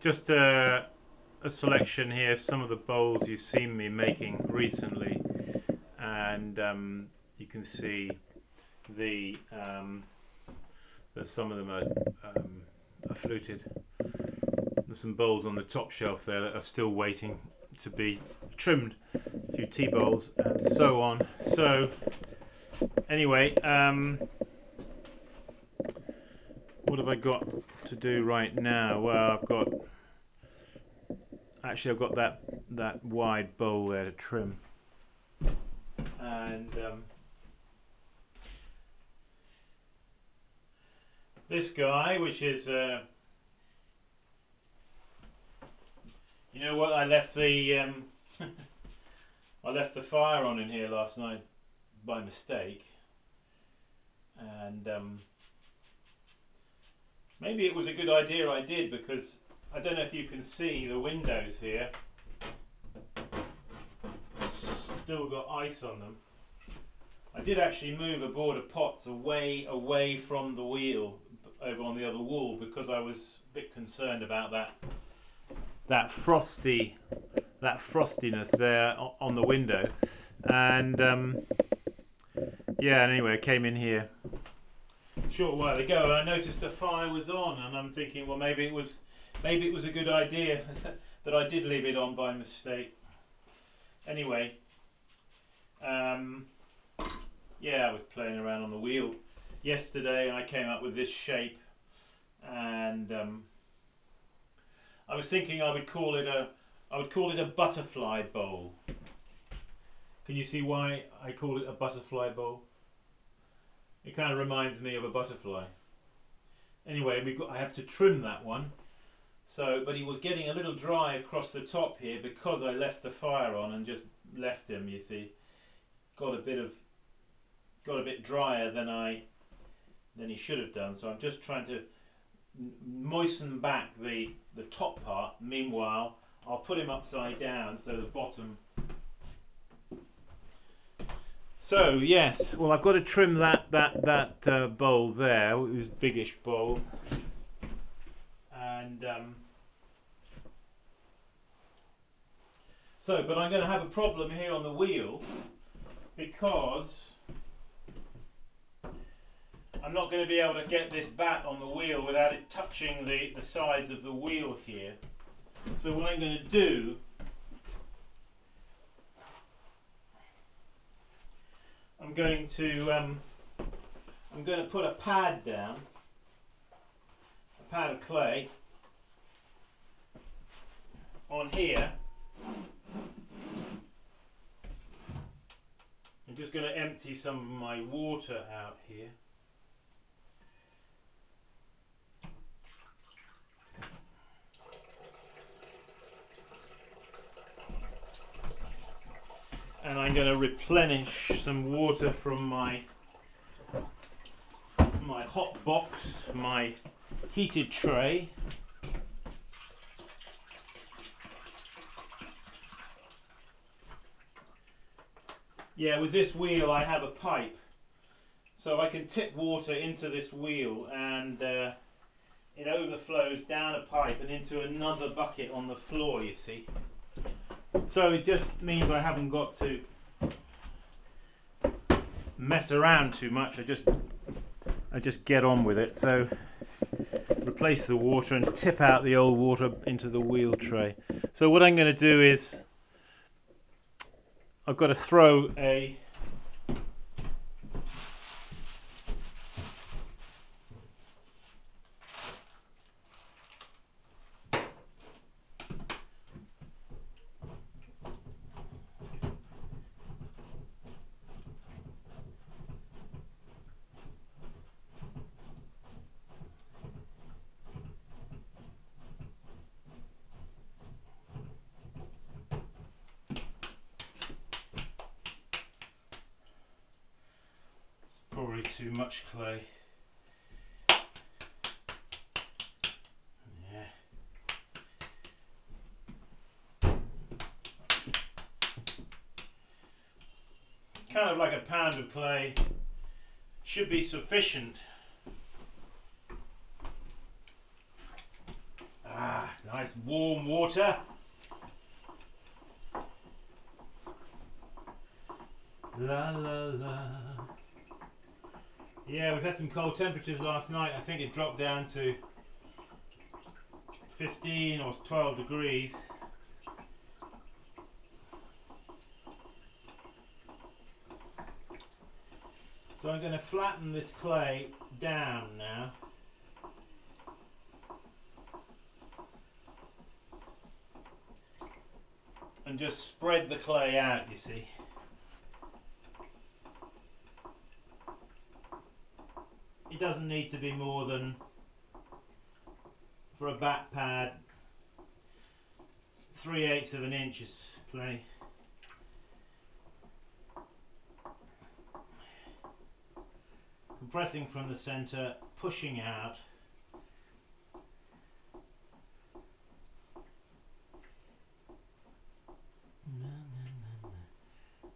just a selection here of some of the bowls you've seen me making recently, and you can see the that some of them are fluted. There's some bowls on the top shelf there that are still waiting to be trimmed, a few tea bowls and so on. So anyway, what have I got to do right now? Well, I've got that wide bowl there to trim, and this guy, which is you know what, I left the I left the fire on in here last night by mistake, and maybe it was a good idea I did, because I don't know if you can see the windows here, still got ice on them. I did actually move a board of pots away from the wheel over on the other wall, because I was a bit concerned about that frostiness there on the window. And yeah, anyway, I came in here a short while ago and I noticed the fire was on, and I'm thinking, well, maybe it was a good idea that I did leave it on by mistake. Anyway, yeah, I was playing around on the wheel yesterday and I came up with this shape, and I was thinking I would call it a butterfly bowl. Can you see why I call it a butterfly bowl? It kind of reminds me of a butterfly. Anyway, I have to trim that one. So, but he was getting a little dry across the top here because I left the fire on and just left him. You see, got a bit drier than he should have done. So I'm just trying to moisten back the top part. Meanwhile, I'll put him upside down so the bottom. So yes, well, I've got to trim that bowl there. It was a biggish bowl, and but I'm going to have a problem here on the wheel, because I'm not going to be able to get this bat on the wheel without it touching the sides of the wheel here. So what I'm going to do, I'm going to put a pad down, a pad of clay on here. I'm just going to empty some of my water out here. And I'm going to replenish some water from my hot box, my heated tray. Yeah, with this wheel I have a pipe, so I can tip water into this wheel, and it overflows down a pipe and into another bucket on the floor, you see. So it just means I haven't got to mess around too much. I just get on with it. So replace the water and tip out the old water into the wheel tray. So what I'm going to do is, I've got to throw a probably too much clay. Yeah. Kind of like a pound of clay should be sufficient. Ah, it's nice warm water. La la la. Yeah, we've had some cold temperatures last night. I think it dropped down to 15 or 12 degrees. So I'm going to flatten this clay down now. And just spread the clay out, you see. It doesn't need to be more than, for a back pad, 3/8 of an inch is plenty. Compressing from the centre, pushing out.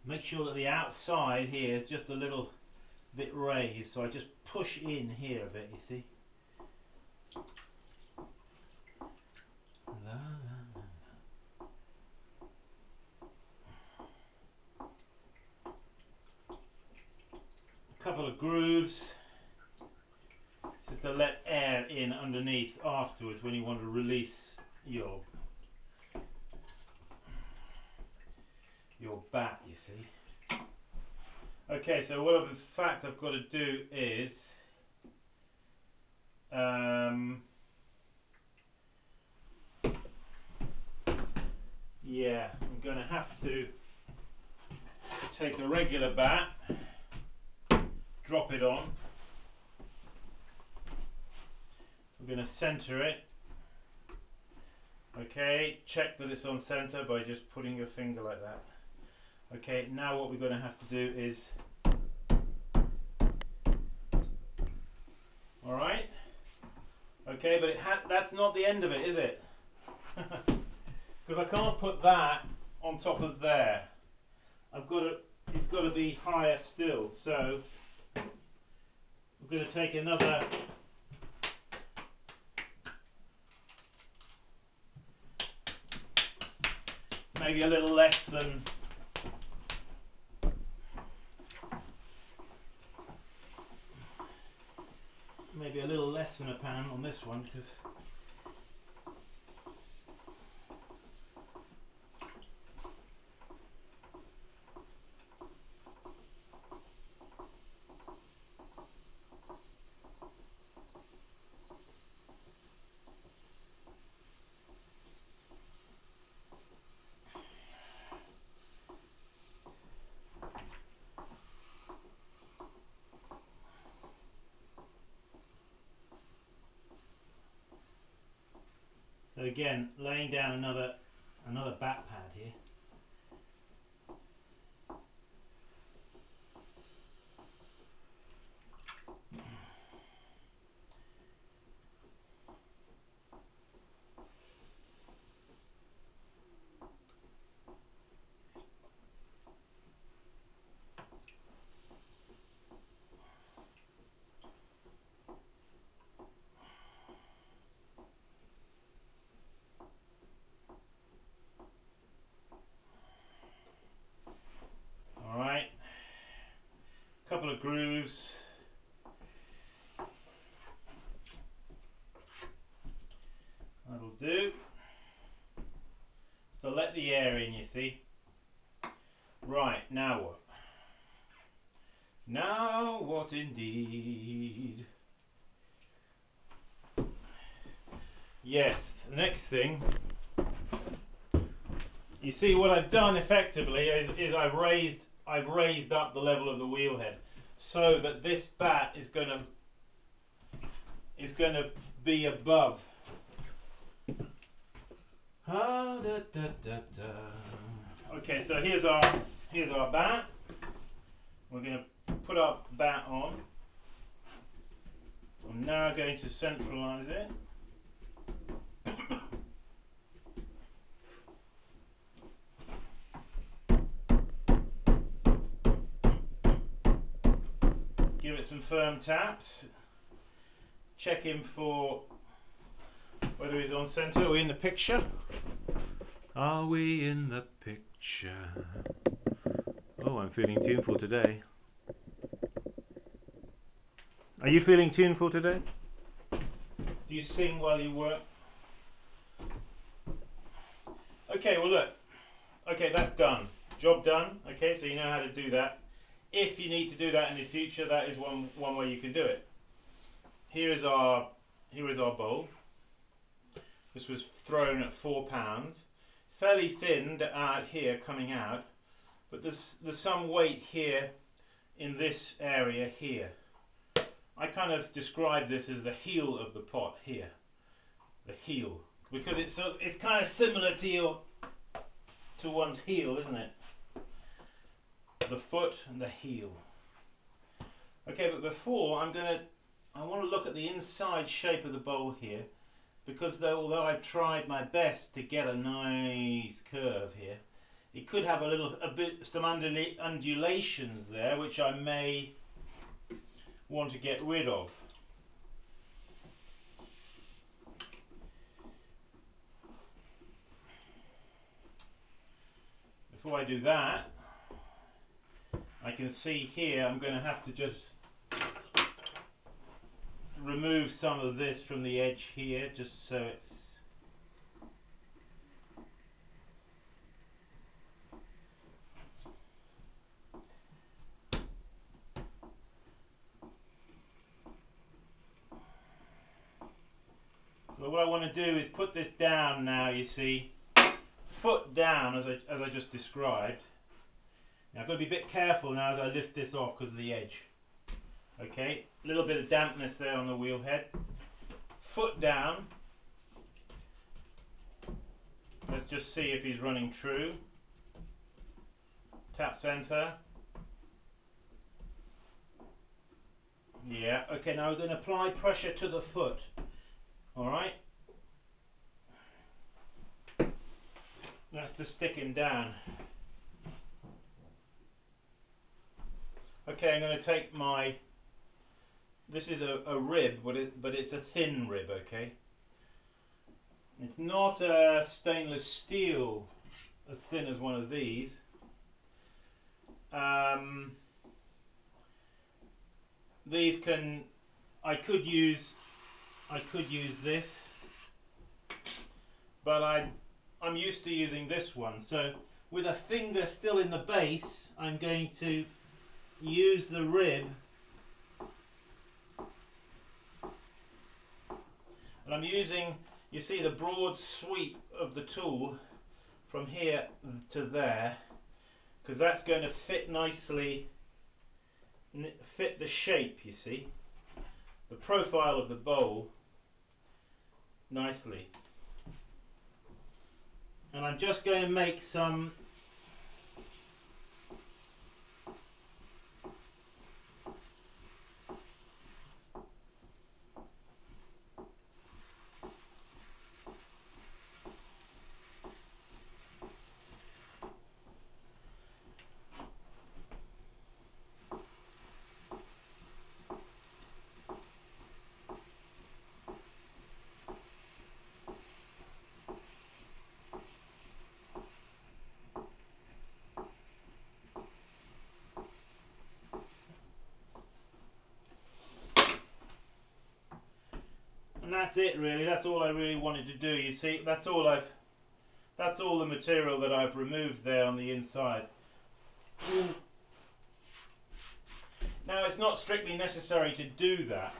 Make sure that the outside here is just a little bit raised, so I just push in here a bit, you see. A couple of grooves, just to let air in underneath afterwards when you want to release your bat, you see. Okay, so what in fact I've got to do is yeah, I'm going to have to take a regular bat, drop it on. I'm going to center it. Okay, check that it's on center by just putting your finger like that. Okay, now what we're going to have to do is, alright, okay, but that's not the end of it, is it? Because I can't put that on top of there. It's got to be higher still, so I'm going to take another maybe a little less than a pan on this one, because so again, laying down another bat pad here. Alright, couple of grooves. That'll do. So let the air in, you see. Right, now what? Now what indeed? Yes, the next thing, you see what I've done effectively is I've raised up the level of the wheel head so that this bat is going to be above. Okay, so here's our bat. We're going to put our bat on. I'm now going to centralize it. Give it some firm taps. Check him for whether he's on centre. Are we in the picture? Are we in the picture? Oh, I'm feeling tuneful today. Are you feeling tuneful today? Do you sing while you work? Okay, well look. Okay, that's done. Job done. Okay, so you know how to do that. If you need to do that in the future, that is one way you can do it. Here is our bowl. This was thrown at £4. Fairly thin out here coming out, but there's some weight here in this area here. I kind of describe this as the heel of the pot here, the heel, because it's kind of similar to one's heel, isn't it? The foot and the heel. Okay, but before I want to look at the inside shape of the bowl here, because although I've tried my best to get a nice curve here, it could have some undulations there, which I may want to get rid of. Before I do that, I can see here I'm going to have to just remove some of this from the edge here, just so it's but what I want to do is put this down now, you see, foot down as I just described. Now I've got to be a bit careful now as I lift this off because of the edge. Okay, a little bit of dampness there on the wheel head. Foot down. Let's just see if he's running true. Tap center. Yeah, okay, now we're going to apply pressure to the foot. Alright. That's to stick him down. Okay, I'm going to take this is a rib, but it's a thin rib, okay? It's not a stainless steel as thin as one of these. I could use this, but I'm used to using this one. So with a finger still in the base, I'm going to use the rib, and I'm using, you see, the broad sweep of the tool from here to there, because that's going to fit nicely, fit the shape, you see, the profile of the bowl nicely. And I'm just going to make some and that's it really. That's all I really wanted to do. You see, that's all the material that I've removed there on the inside. Now it's not strictly necessary to do that.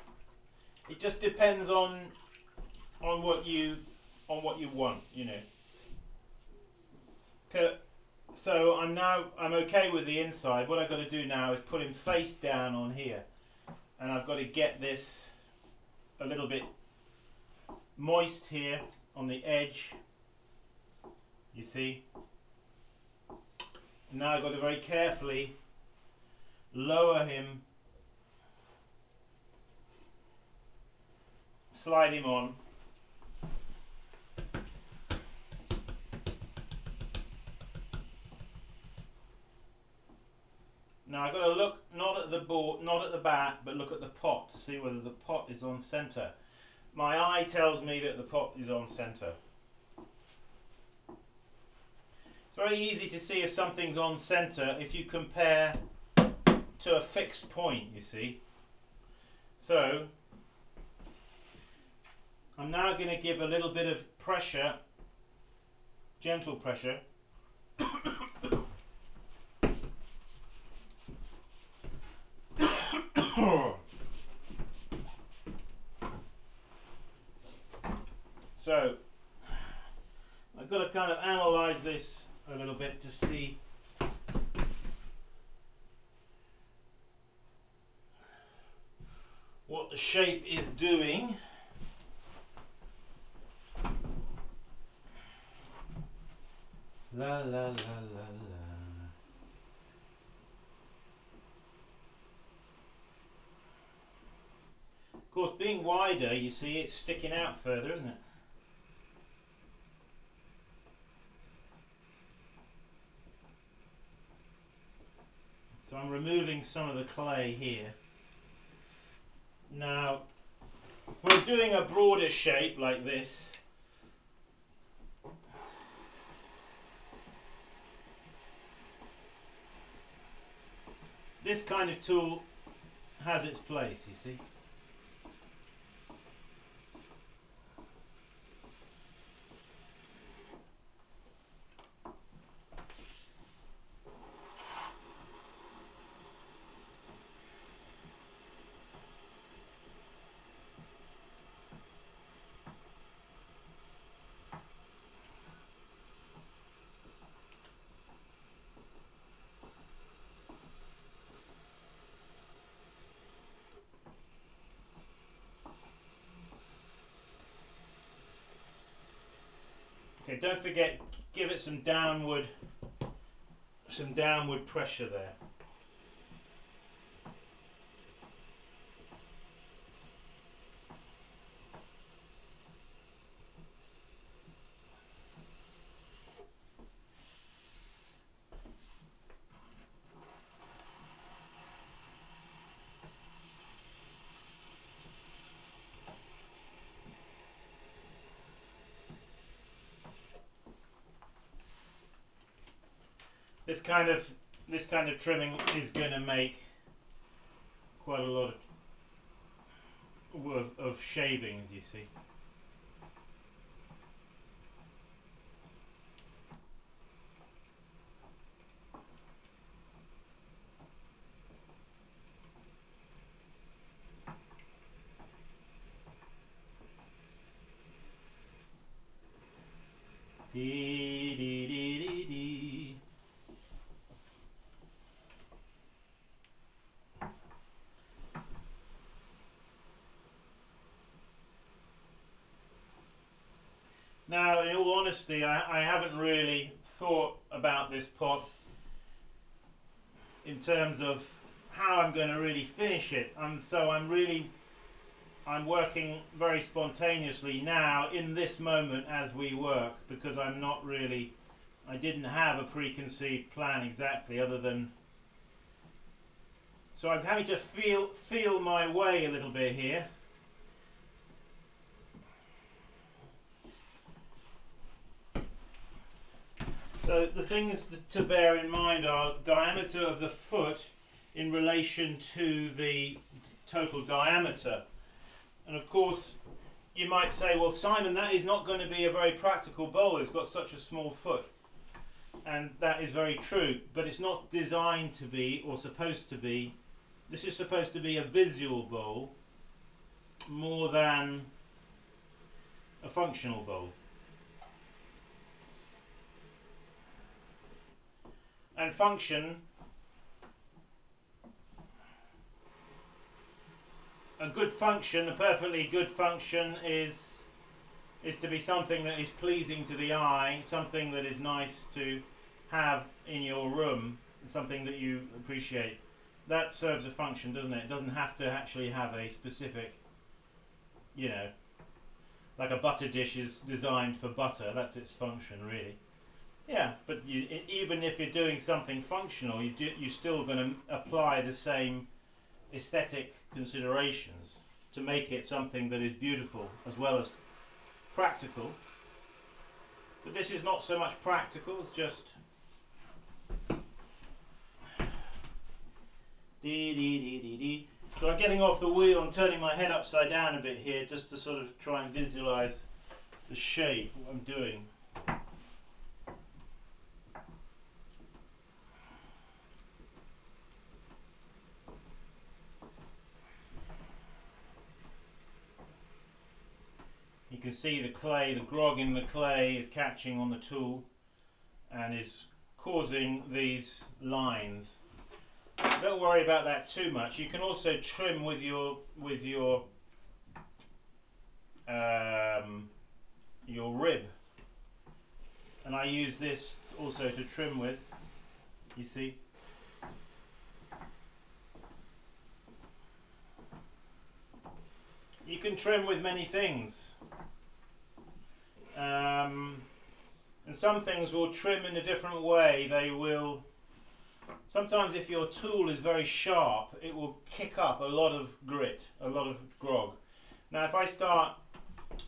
It just depends on what you want, you know. So I'm okay with the inside. What I've got to do now is put him face down on here, and I've got to get this a little bit moist here on the edge, you see. Now I've got to very carefully lower him, slide him on. Now I've got to look not at the board, not at the bat, but look at the pot to see whether the pot is on center. my eye tells me that the pot is on centre. It's very easy to see if something's on centre if you compare to a fixed point, you see. So I'm now going to give a little bit of pressure, gentle pressure, so I've got to kind of analyse this a little bit to see what the shape is doing. La la la la la. Of course, being wider, you see it's sticking out further, isn't it? So I'm removing some of the clay here. Now, if we're doing a broader shape like this, this kind of tool has its place, you see. Okay, don't forget, give it some downward pressure there. This kind of trimming is going to make quite a lot of shavings, you see. Dee, dee, dee, dee, dee. Now, in all honesty, I haven't really thought about this pot in terms of how I'm going to really finish it. So I'm working very spontaneously now in this moment as we work, because I didn't have a preconceived plan exactly, other than, so I'm having to feel my way a little bit here. So the things to bear in mind are diameter of the foot in relation to the total diameter. And of course, you might say, well, Simon, that is not going to be a very practical bowl. It's got such a small foot. And that is very true, but it's not designed to be, or supposed to be. This is supposed to be a visual bowl more than a functional bowl. And function, a perfectly good function is to be something that is pleasing to the eye, something that is nice to have in your room, something that you appreciate. That serves a function, doesn't it? It doesn't have to actually have a specific, you know, like a butter dish is designed for butter, that's its function really. Yeah, but even if you're doing something functional, you're still going to apply the same aesthetic considerations. to make it something that is beautiful as well as practical. But this is not so much practical, it's just dee dee dee dee dee. So I'm getting off the wheel and turning my head upside down a bit here just to sort of try and visualize the shape, what I'm doing. You can see the clay, the grog in the clay is catching on the tool and is causing these lines. Don't worry about that too much. You can also trim with your rib, and I use this also to trim with. You see. You can trim with many things. And some things will trim in a different way. They will, sometimes if your tool is very sharp, it will kick up a lot of grit, a lot of grog. Now if I start,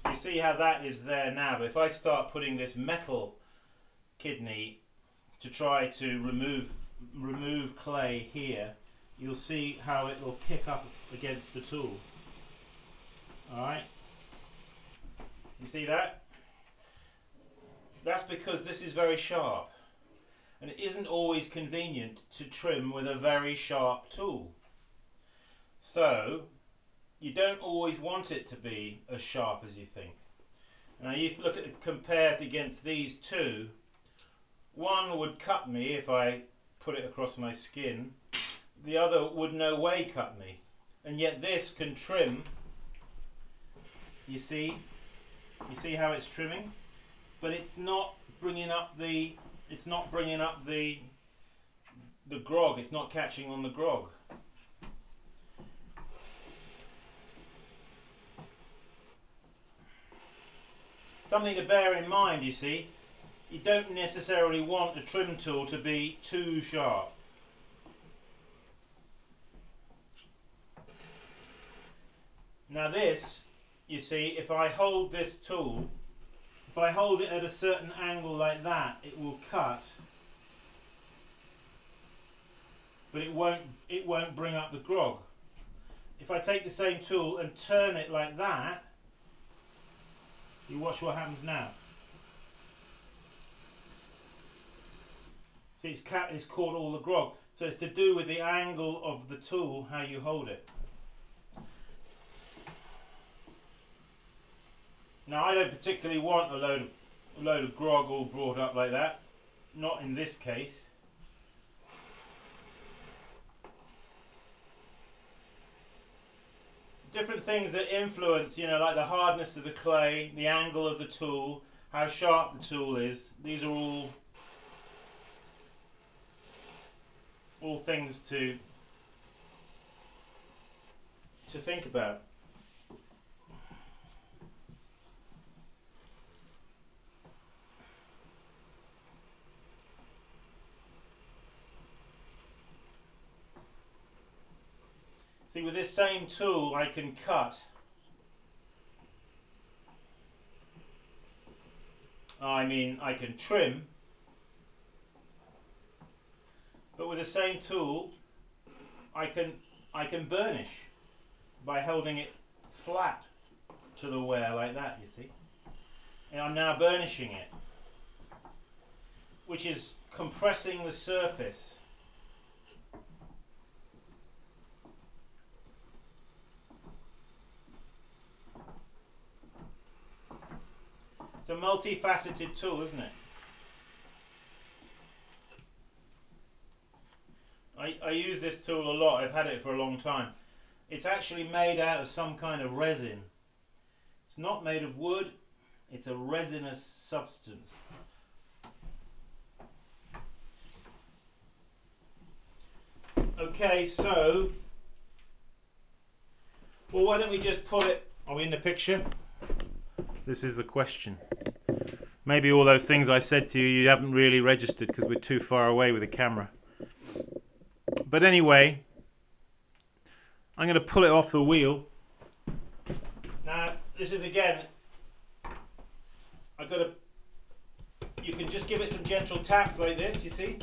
you see how that is there now, but if I start putting this metal kidney to try to remove clay here, you'll see how it will kick up against the tool. Alright, you see that? That's because this is very sharp, and it isn't always convenient to trim with a very sharp tool. So you don't always want it to be as sharp as you think. Now you look at it compared against these two. One would cut me if I put it across my skin. The other would no way cut me, and yet this can trim. You see how it's trimming? But it's not bringing up the grog. It's not catching on the grog. Something to bear in mind, you see, you don't necessarily want a trim tool to be too sharp. Now this, you see, if I hold this tool, if I hold it at a certain angle like that, it will cut, but it won't bring up the grog. If I take the same tool and turn it like that, you watch what happens now. See, it's caught all the grog. So it's to do with the angle of the tool, how you hold it. Now I don't particularly want a load of grog all brought up like that. Not in this case. Different things that influence, you know, like the hardness of the clay, the angle of the tool, how sharp the tool is. These are all things to think about. See, with this same tool I can cut. I mean, I can trim. But with the same tool I can burnish by holding it flat to the wear like that, you see. And I'm now burnishing it, which is compressing the surface. It's a multifaceted tool, isn't it? I use this tool a lot. I've had it for a long time. It's actually made out of some kind of resin. It's not made of wood. It's a resinous substance. Okay, so, well, why don't we just put it, are we in the picture? This is the question. Maybe all those things I said to you, you haven't really registered because we're too far away with the camera. But anyway, I'm going to pull it off the wheel this is again, you can just give it some gentle taps like this, you see?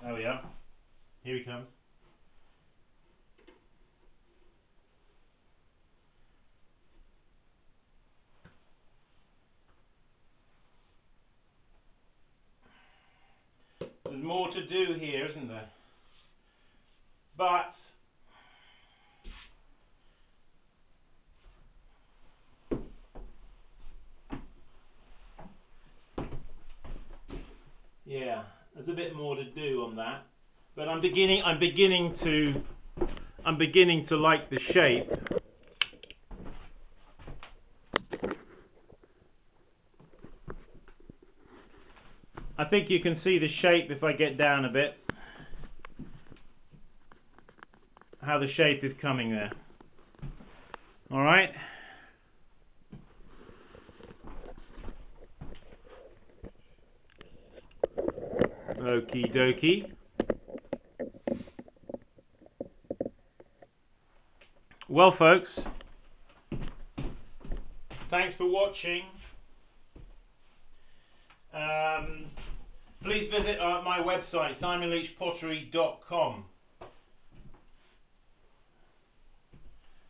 There we are. Here he comes. There's more to do here, isn't there? But yeah, there's a bit more to do on that. But I'm beginning to like the shape. I think you can see the shape if I get down a bit. How the shape is coming there. All right. Okie dokie. Well, folks, thanks for watching. Please visit my website, simonleachpottery.com.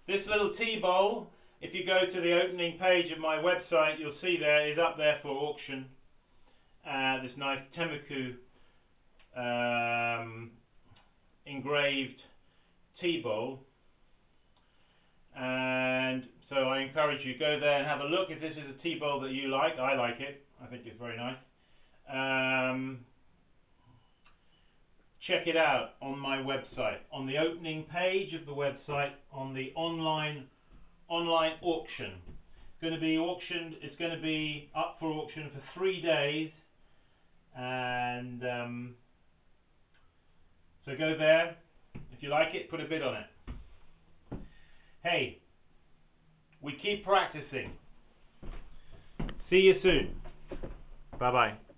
This little tea bowl, if you go to the opening page of my website, you'll see there is up there for auction. This nice Tenmoku engraved tea bowl. And so I encourage you, go there and have a look if this is a tea bowl that you like. I like it. I think it's very nice. Check it out on my website, on the opening page of the website, on the online auction. It's going to be auctioned. It's going to be up for auction for 3 days, and so go there. If you like it, put a bid on it. Hey, we keep practicing. See you soon. Bye bye.